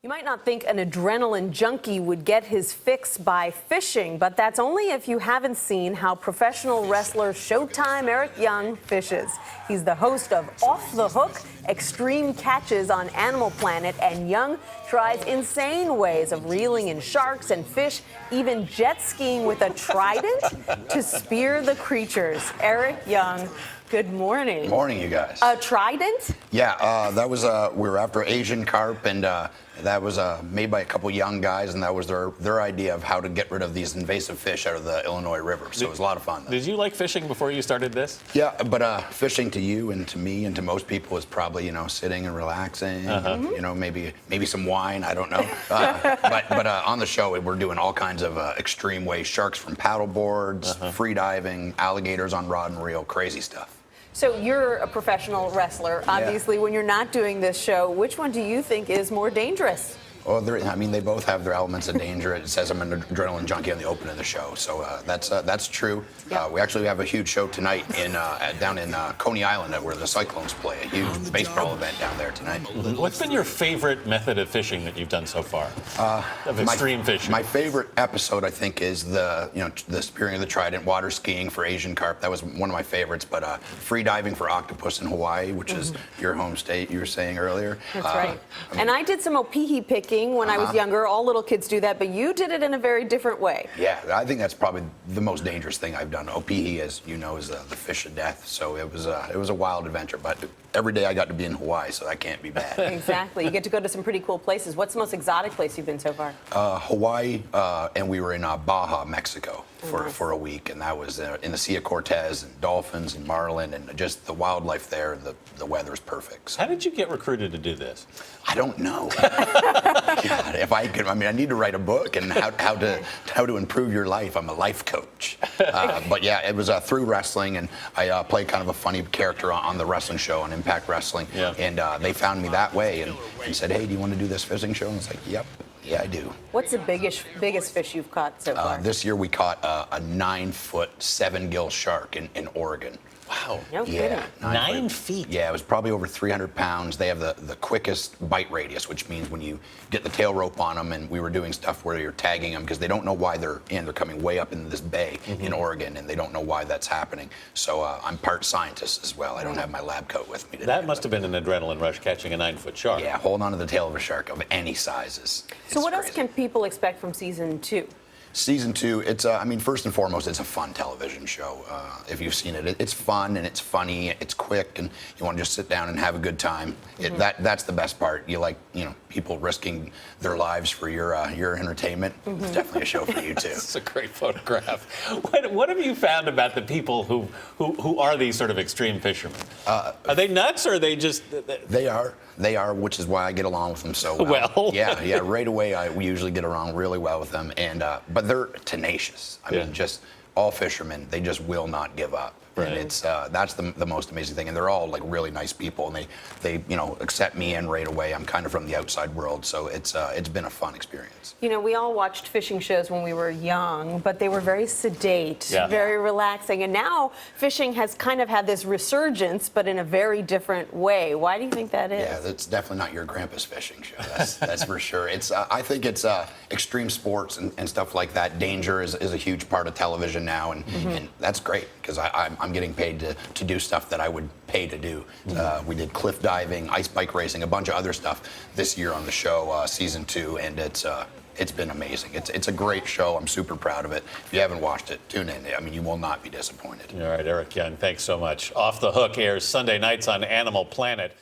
You might not think an adrenaline junkie would get his fix by fishing, but that's only if you haven't seen how professional wrestler Showtime Eric Young fishes. He's the host of Off the Hook, Extreme Catches on Animal Planet, and Young tries insane ways of reeling in sharks and fish, even jet skiing with a trident to spear the creatures. Eric Young, good morning. Morning, you guys. A trident? Yeah, that was we were after Asian carp, and that was made by a couple young guys, and that was their idea of how to get rid of these invasive fish out of the Illinois River. So it was a lot of fun. Did you like fishing before you started this? Yeah, but fishing to you and to me and to most people is probably sitting and relaxing. Maybe some wine. I don't know. But on the show we're doing all kinds of extreme ways: sharks from paddle boards, free diving, alligators on rod and reel, crazy stuff. So you're a professional wrestler. Obviously, when you're not doing this show, which one do you think is more dangerous? Well, they both have their elements of danger. It says I'm an adrenaline junkie on the opening of the show, so that's true. Yep. We actually have a huge show tonight down in Coney Island where the Cyclones play, a huge baseball event down there tonight. What's been your favorite method of fishing that you've done so far? Of extreme fishing. My favorite episode, I think, is the spearing of the trident, water skiing for Asian carp. That was one of my favorites. But free diving for octopus in Hawaii, which is your home state, you were saying earlier. That's right. And I did some opihi picking when I was younger. All little kids do that, but you did it in a very different way. Yeah, I think that's probably the most dangerous thing I've done. Opihi, as you know, is the fish of death. So it was a wild adventure. But every day I got to be in Hawaii, so that can't be bad. Exactly. You get to go to some pretty cool places. What's the most exotic place you've been so far? Hawaii, and we were in Baja, Mexico for a week, and that was in the Sea of Cortez, and dolphins and marlin, and just the wildlife there. The weather is perfect. So. How did you get recruited to do this? I don't know. God, if I could, I need to write a book and how to improve your life. I'm a life coach. But yeah, it was through wrestling, and I played kind of a funny character on the wrestling show on Impact Wrestling. Yeah. And they found me that way and said, hey, do you want to do this fishing show? And I was like, yep. Yeah, I do. What's the biggest fish you've caught so far? This year we caught a 9-foot 7-gill shark in Oregon. Wow. No kidding. 9 feet. Yeah, it was probably over 300 pounds. They have the quickest bite radius, which means when you get the tail rope on them, and we were doing stuff where you're tagging them because they don't know why they're coming way up into this bay in Oregon, and they don't know why that's happening. So I'm part scientist as well. I don't have my lab coat with me today. That must have been an adrenaline rush catching a 9-foot shark. Yeah, holding onto the tail of a shark of any sizes. So what else can people expect from season 2? Season 2, it's first and foremost, it's a fun television show. If you've seen it, it's fun and it's funny, it's quick, and you want to just sit down and have a good time. That's the best part. You like, people risking their lives for your entertainment. It's definitely a show for you too. It's a great photograph. What have you found about the people who are these sort of extreme fishermen? Are they nuts, or are they just? They are, which is why I get along with them so well. Well. Yeah. Right away, we usually get along really well with them, and but they're tenacious. I mean, just all fishermen, they just will not give up. Right. And it's that's the most amazing thing, and they're all like really nice people, and they accept me in right away. I'm kind of from the outside world, so it's been a fun experience. We all watched fishing shows when we were young, but they were very sedate, very relaxing, and now fishing has kind of had this resurgence, but in a very different way. Why do you think that is? Yeah, that's definitely not your grandpa's fishing show. That's for sure. It's I think it's extreme sports and stuff like that. Danger is a huge part of television now, and that's great because I'm getting paid to do stuff that I would pay to do. We did cliff diving, ice bike racing, a bunch of other stuff this year on the show, season 2, and it's been amazing. It's a great show. I'm super proud of it. If you haven't watched it, tune in. You will not be disappointed. All right, Eric Young, thanks so much. Off the Hook airs Sunday nights on Animal Planet.